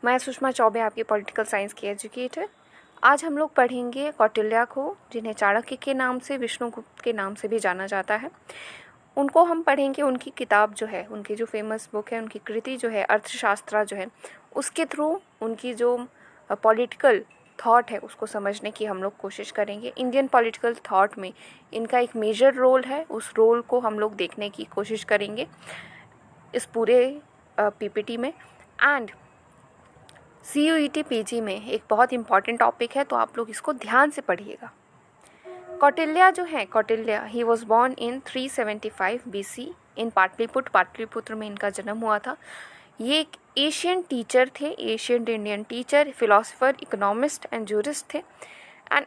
मैं सुषमा चौबे, आपकी political science की एजुकेटर। आज हम लोग पढ़ेंगे कौटिल्य को, जिन्हें चाणक्य के नाम से, विष्णुगुप्त के नाम से भी जाना जाता है। उनको हम पढ़ेंगे, उनकी किताब जो है, उनकी जो फेमस बुक है, उनकी कृति जो है अर्थशास्त्र जो है, उसके थ्रू उनकी जो पॉलिटिकल थॉट है उसको समझने की हम लोग कोशिश करेंगे। इंडियन पॉलिटिकल थॉट में इनका एक मेजर रोल है, उस रोल को हम लोग देखने की कोशिश करेंगे इस पूरे पीपीटी में। एंड CUET PG में एक बहुत इंपॉर्टेंट टॉपिक है, तो आप लोग इसको ध्यान से पढ़िएगा। कौटिल्य जो है, Kautilya he was born in 375 BC इन पाटलिपुत्र में इनका जन्म हुआ था। ये एक एशियन टीचर थे, ancient Indian teacher, philosopher, economist and jurist थे। एंड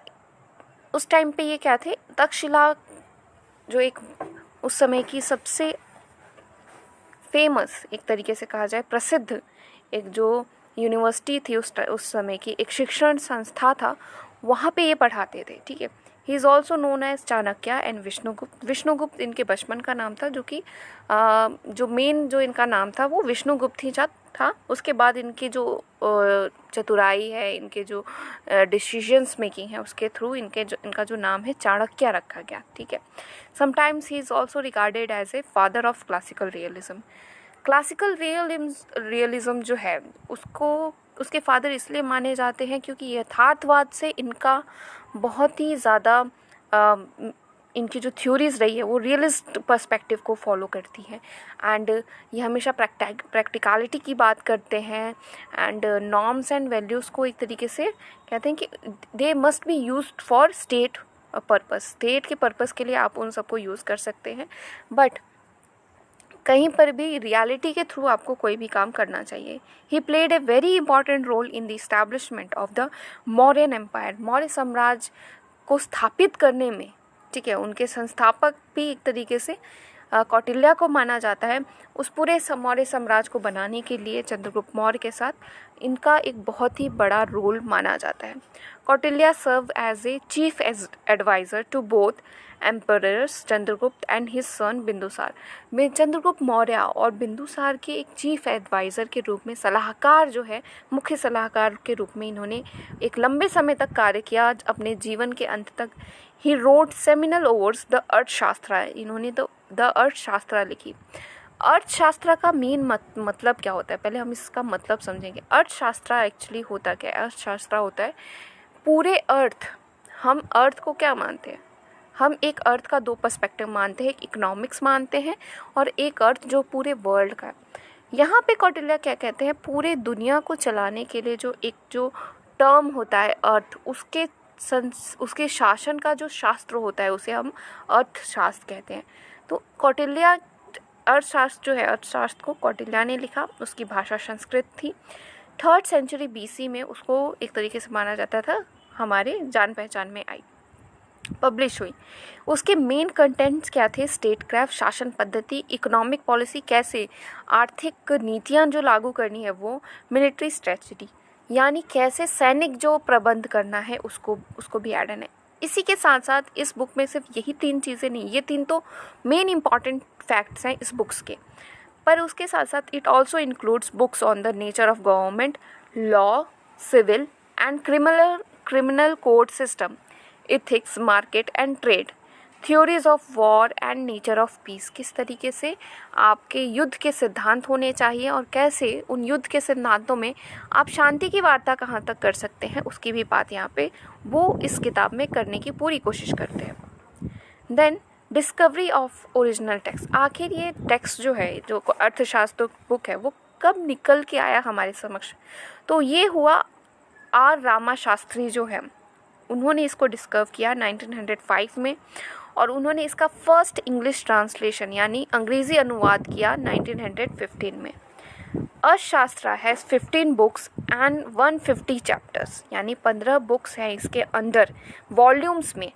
उस टाइम पे ये क्या थे, तक्षशिला जो एक उस समय की सबसे फेमस, एक तरीके से कहा जाए प्रसिद्ध, एक जो यूनिवर्सिटी थी उस समय की, एक शिक्षण संस्था था, वहाँ पे ये पढ़ाते थे। ठीक है। He is also known as Chanakya and Vishnugupta. Vishnugupta इनके बचपन का नाम था, जो कि जो मेन जो इनका नाम था वो विष्णुगुप्त ही था। उसके बाद इनकी जो चतुराई है, इनके जो डिसीजंस मेकिंग है, उसके थ्रू इनका जो नाम है चाणक्य रखा गया। ठीक है। Sometimes he is also regarded as a father of classical realism. Classical realism जो है उसके फादर इसलिए माने जाते हैं क्योंकि यथार्थवाद से इनका बहुत ही ज़्यादा इनकी जो थ्योरीज रही है वो रियलिस्ट पर्सपेक्टिव को फॉलो करती है। एंड ये हमेशा प्रैक्टिकलिटी की बात करते हैं एंड नॉर्म्स एंड वैल्यूज़ को एक तरीके से कहते हैं कि they must be used for state purpose. State के पर्पस के लिए आप उन सबको यूज़ कर सकते हैं, बट कहीं पर भी रियलिटी के थ्रू आपको कोई भी काम करना चाहिए। He played a very important role in the establishment of the Mauryan empire. Maurya साम्राज्य को स्थापित करने में, ठीक है, उनके संस्थापक भी एक तरीके से कौटिल्य को माना जाता है। उस पूरे मौर्य साम्राज्य को बनाने के लिए चंद्रगुप्त मौर्य के साथ इनका एक बहुत ही बड़ा रोल माना जाता है। Kautilya served as a chief adviser to both emperors Chandragupta and his son Bindusara. में चंद्रगुप्त मौर्य और बिंदुसार के एक चीफ एडवाइज़र के रूप में, सलाहकार जो है, मुख्य सलाहकार के रूप में इन्होंने एक लंबे समय तक कार्य किया। अपने जीवन के अंत तक he wrote seminal overs the अर्थशास्त्र। इन्होंने तो द अर्थशास्त्र लिखी। अर्थशास्त्र का मेन मतलब क्या होता है, पहले हम इसका मतलब समझेंगे। अर्थशास्त्र एक्चुअली होता क्या है? अर्थशास्त्र होता है पूरे अर्थ। हम अर्थ को क्या मानते हैं? हम एक अर्थ का दो पर्सपेक्टिव मानते हैं, एक इकोनॉमिक्स मानते हैं और एक अर्थ जो पूरे वर्ल्ड का है। यहाँ पे कौटिल्य क्या कहते हैं, पूरे दुनिया को चलाने के लिए जो टर्म होता है अर्थ, उसके शासन का जो शास्त्र होता है उसे हम अर्थशास्त्र कहते हैं। तो कौटिल्य अर्थशास्त्र जो है, अर्थशास्त्र को कौटिल्य ने लिखा। उसकी भाषा संस्कृत थी। 3rd सेंचुरी BC में उसको एक तरीके से माना जाता था, हमारे जान पहचान में आई, पब्लिश हुई। उसके मेन कंटेंट्स क्या थे? स्टेटक्राफ्ट, शासन पद्धति, इकोनॉमिक पॉलिसी, कैसे आर्थिक नीतियां जो लागू करनी है वो, मिलिट्री स्ट्रेटजी, यानी कैसे सैनिक जो प्रबंध करना है उसको भी ऐड है। इसी के साथ साथ इस बुक में सिर्फ यही 3 चीज़ें नहीं, ये 3 तो मेन इंपॉर्टेंट फैक्ट्स हैं इस बुक्स के, पर उसके साथ साथ it also includes books on the nature of government, law, civil and criminal code system, ethics, market and trade, theories of war and nature of peace. किस तरीके से आपके युद्ध के सिद्धांत होने चाहिए और कैसे उन युद्ध के सिद्धांतों में आप शांति की वार्ता कहाँ तक कर सकते हैं, उसकी भी बात यहाँ पे वो इस किताब में करने की पूरी कोशिश करते हैं। Then discovery of original text. आखिर ये टेक्स्ट जो है, जो अर्थशास्त्र बुक है, वो कब निकल के आया हमारे समक्ष? तो ये हुआ R. रामा शास्त्री जो है, उन्होंने इसको डिस्कवर किया 1905 में, और उन्होंने इसका फर्स्ट इंग्लिश ट्रांसलेशन यानी अंग्रेज़ी अनुवाद किया 1915 में। अर्थशास्त्र हैज़ 15 बुक्स एंड 150 चैप्टर्स, यानी 15 बुक्स हैं इसके अंदर वॉल्यूम्स में।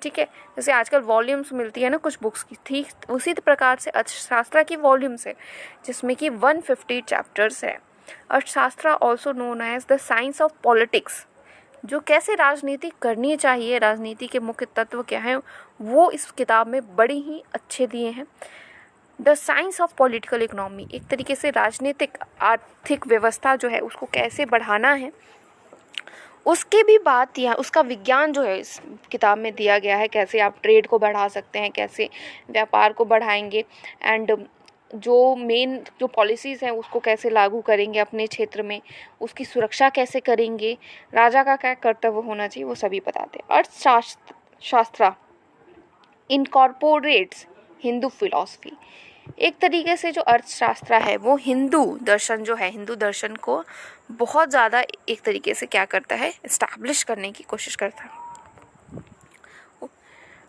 ठीक है, जैसे आजकल वॉल्यूम्स मिलती है ना कुछ बुक्स की, ठीक उसी प्रकार से अर्थशास्त्र की वॉल्यूम्स है जिसमें कि 150 चैप्टर्स है। Arthashastra also known as the science of politics, जो कैसे राजनीति करनी चाहिए, राजनीति के मुख्य तत्व क्या हैं, वो इस किताब में बड़े ही अच्छे दिए हैं। The science of political economy, एक तरीके से राजनीतिक आर्थिक व्यवस्था जो है उसको कैसे बढ़ाना है उसकी भी बात या उसका विज्ञान जो है इस किताब में दिया गया है। कैसे आप ट्रेड को बढ़ा सकते हैं, कैसे व्यापार को बढ़ाएंगे, एंड जो मेन जो पॉलिसीज़ हैं उसको कैसे लागू करेंगे अपने क्षेत्र में, उसकी सुरक्षा कैसे करेंगे, राजा का क्या कर्तव्य होना चाहिए, वो सभी बताते हैं। अर्थशास्त्र इनकॉर्पोरेट्स हिंदू फिलॉसफी, एक तरीके से जो अर्थशास्त्र है वो हिंदू दर्शन जो है, हिंदू दर्शन को बहुत ज़्यादा एक तरीके से क्या करता है, इस्टेब्लिश करने की कोशिश करता है।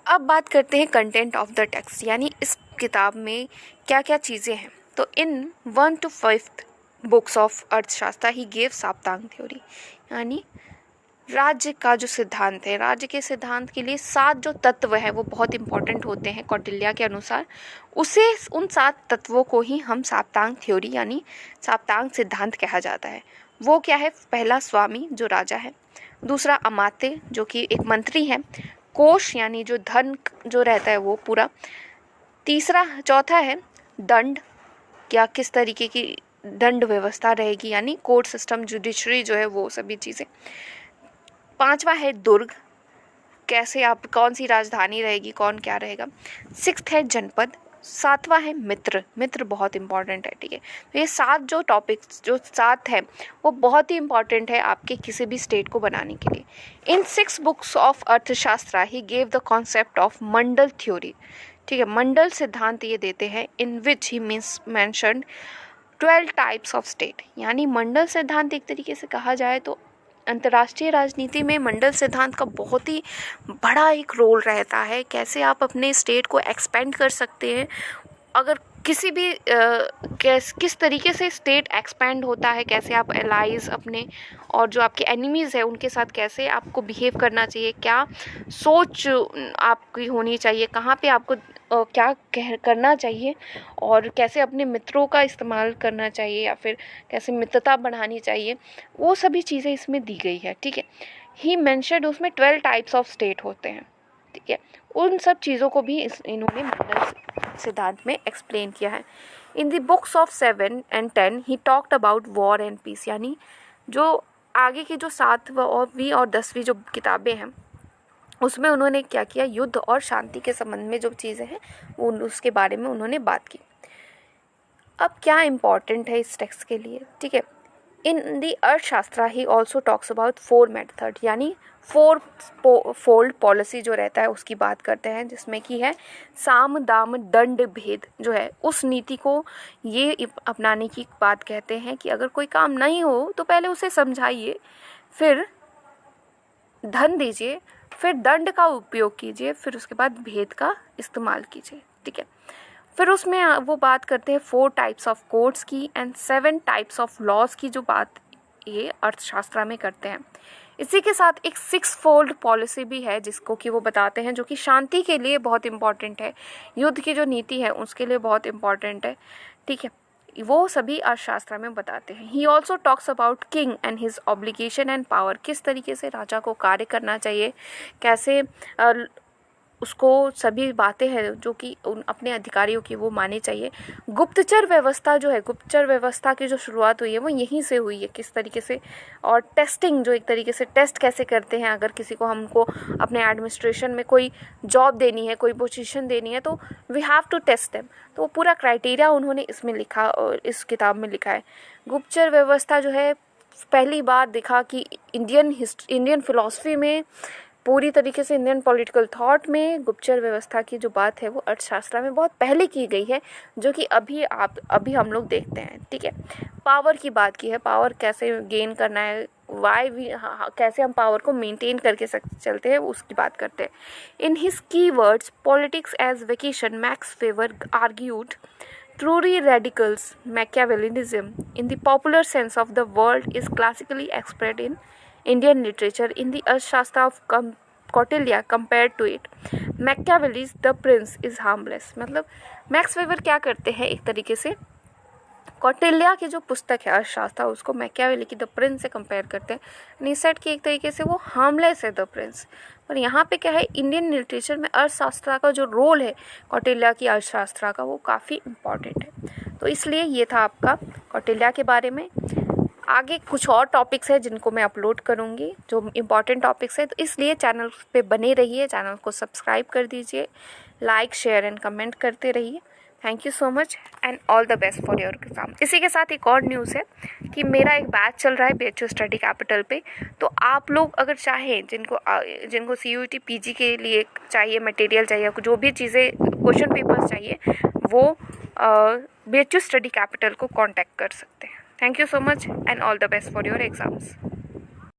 अब बात करते हैं कंटेंट ऑफ द टेक्स्ट, यानी इस किताब में क्या क्या चीज़ें हैं। तो इन 1 to 5 बुक्स ऑफ अर्थशास्त्र ही गेव साप्तांग थ्योरी, यानी राज्य का जो सिद्धांत है, राज्य के सिद्धांत के लिए 7 जो तत्व है वो बहुत इंपॉर्टेंट होते हैं कौटिल्य के अनुसार। उन 7 तत्वों को ही हम साप्तांग थ्योरी यानी साप्तांग सिद्धांत कहा जाता है। वो क्या है? पहला स्वामी जो राजा है, दूसरा अमात्य जो कि एक मंत्री है, कोष यानी जो धन जो रहता है वो पूरा, चौथा है दंड, क्या किस तरीके की दंड व्यवस्था रहेगी यानी कोर्ट सिस्टम, जुडिशरी जो है वो सभी चीज़ें। 5वां है दुर्ग, कैसे आप कौन सी राजधानी रहेगी, कौन क्या रहेगा। 6th है जनपद। 7वां है मित्र बहुत इंपॉर्टेंट है, ठीक है। तो ये 7 जो टॉपिक्स जो 7 है वो बहुत ही इंपॉर्टेंट है आपके किसी भी स्टेट को बनाने के लिए। इन 6 बुक्स ऑफ अर्थशास्त्र he gave the concept of Mandal theory, ठीक है। मंडल सिद्धांत ये देते हैं, इन विच ही मेंशन्ड 12 टाइप्स ऑफ स्टेट, यानी मंडल सिद्धांत एक तरीके से कहा जाए तो अंतर्राष्ट्रीय राजनीति में मंडल सिद्धांत का बहुत ही बड़ा एक रोल रहता है। कैसे आप अपने स्टेट को एक्सपेंड कर सकते हैं, अगर किसी भी किस तरीके से स्टेट एक्सपेंड होता है, कैसे आप एलाइज अपने और जो आपके एनिमीज़ है उनके साथ कैसे आपको बिहेव करना चाहिए, क्या सोच आपकी होनी चाहिए, कहाँ पे आपको क्या करना चाहिए, और कैसे अपने मित्रों का इस्तेमाल करना चाहिए या फिर कैसे मित्रता बढ़ानी चाहिए, वो सभी चीज़ें इसमें दी गई है, ठीक है। ही मेंशन्ड उसमें 12 टाइप्स ऑफ स्टेट होते हैं, ठीक है। उन सब चीज़ों को भी इन्होंने मंडल सिद्धांत में एक्सप्लेन किया है। In the books of 7 and 10 he talked about war and peace, यानी जो आगे की जो 7वीं और 10वीं जो किताबें हैं उसमें उन्होंने क्या किया, युद्ध और शांति के संबंध में जो चीज़ें हैं वो उसके बारे में उन्होंने बात की। अब क्या इम्पॉर्टेंट है इस टेक्स्ट के लिए, ठीक है। इन दी अर्थशास्त्र he also talks about 4 method, यानी 4 फोल्ड पॉलिसी जो रहता है उसकी बात करते हैं, जिसमें कि है साम दाम दंड भेद जो है, उस नीति को ये अपनाने की बात कहते हैं कि अगर कोई काम नहीं हो तो पहले उसे समझाइए, फिर धन दीजिए, फिर दंड का उपयोग कीजिए, फिर उसके बाद भेद का इस्तेमाल कीजिए, ठीक है। फिर उसमें वो बात करते हैं 4 टाइप्स ऑफ कोर्ट्स की एंड 7 टाइप्स ऑफ लॉज की, जो बात ये अर्थशास्त्र में करते हैं। इसी के साथ एक 6 फोल्ड पॉलिसी भी है जिसको कि वो बताते हैं, जो कि शांति के लिए बहुत इंपॉर्टेंट है, युद्ध की जो नीति है उसके लिए बहुत इंपॉर्टेंट है, ठीक है। वो सभी अर्थशास्त्र में बताते हैं। He also talks about king and his obligation and power, किस तरीके से राजा को कार्य करना चाहिए, कैसे उसको सभी बातें हैं जो कि उन अपने अधिकारियों की वो माने चाहिए। गुप्तचर व्यवस्था जो है, गुप्तचर व्यवस्था की जो शुरुआत हुई है वो यहीं से हुई है, किस तरीके से, और टेस्टिंग जो एक तरीके से टेस्ट कैसे करते हैं, अगर किसी को हमको अपने एडमिनिस्ट्रेशन में कोई जॉब देनी है, कोई पोजीशन देनी है तो we have to test them, तो वो पूरा क्राइटेरिया उन्होंने इसमें लिखा और इस किताब में लिखा है। गुप्तचर व्यवस्था जो है पहली बार दिखा कि इंडियन फिलॉसफी में, पूरी तरीके से इंडियन पॉलिटिकल थॉट में गुप्तचर व्यवस्था की जो बात है वो अर्थशास्त्र में बहुत पहले की गई है, जो कि अभी हम लोग देखते हैं, ठीक है। पावर की बात की है, पावर कैसे गेन करना है, कैसे हम पावर को मेंटेन करके चलते हैं उसकी बात करते हैं। In his key words politics as vocation, Max Weber argued truly radicals Machiavellianism in the popular sense of the word is classically expressed in Indian literature in the Arthashastra of Kautilya compared to it. Machiavelli's The Prince is harmless, मतलब max weber क्या करते हैं, एक तरीके से कौटिल्या की जो पुस्तक है अर्थशास्त्र, उसको मैकियावेली की द प्रिंस से कंपेयर करते हैं। एंड सेट कि एक तरीके से वो हार्मलेस है द प्रिंस। पर यहाँ पे क्या है, इंडियन लिटरेचर में अर्थशास्त्र का जो रोल है कौटिल्या की अर्थशास्त्र का, वो काफ़ी इम्पॉर्टेंट है। तो इसलिए ये था आपका कौटिल्या के बारे में। आगे कुछ और टॉपिक्स है जिनको मैं अपलोड करूँगी, जो इम्पॉर्टेंट टॉपिक्स है, तो इसलिए चैनल पे बने रहिए, चैनल को सब्सक्राइब कर दीजिए, लाइक शेयर एंड कमेंट करते रहिए। Thank you so much and all the best for your exam. इसी के साथ एक और न्यूज़ है कि मेरा एक बैच चल रहा है BHU स्टडी कैपिटल पे। तो आप लोग अगर चाहें, जिनको CUET PG के लिए चाहिए मटेरियल चाहिए, जो भी चीज़ें क्वेश्चन पेपर्स चाहिए, वो BHU स्टडी कैपिटल को कांटेक्ट कर सकते हैं। Thank you so much and all the best for your exams.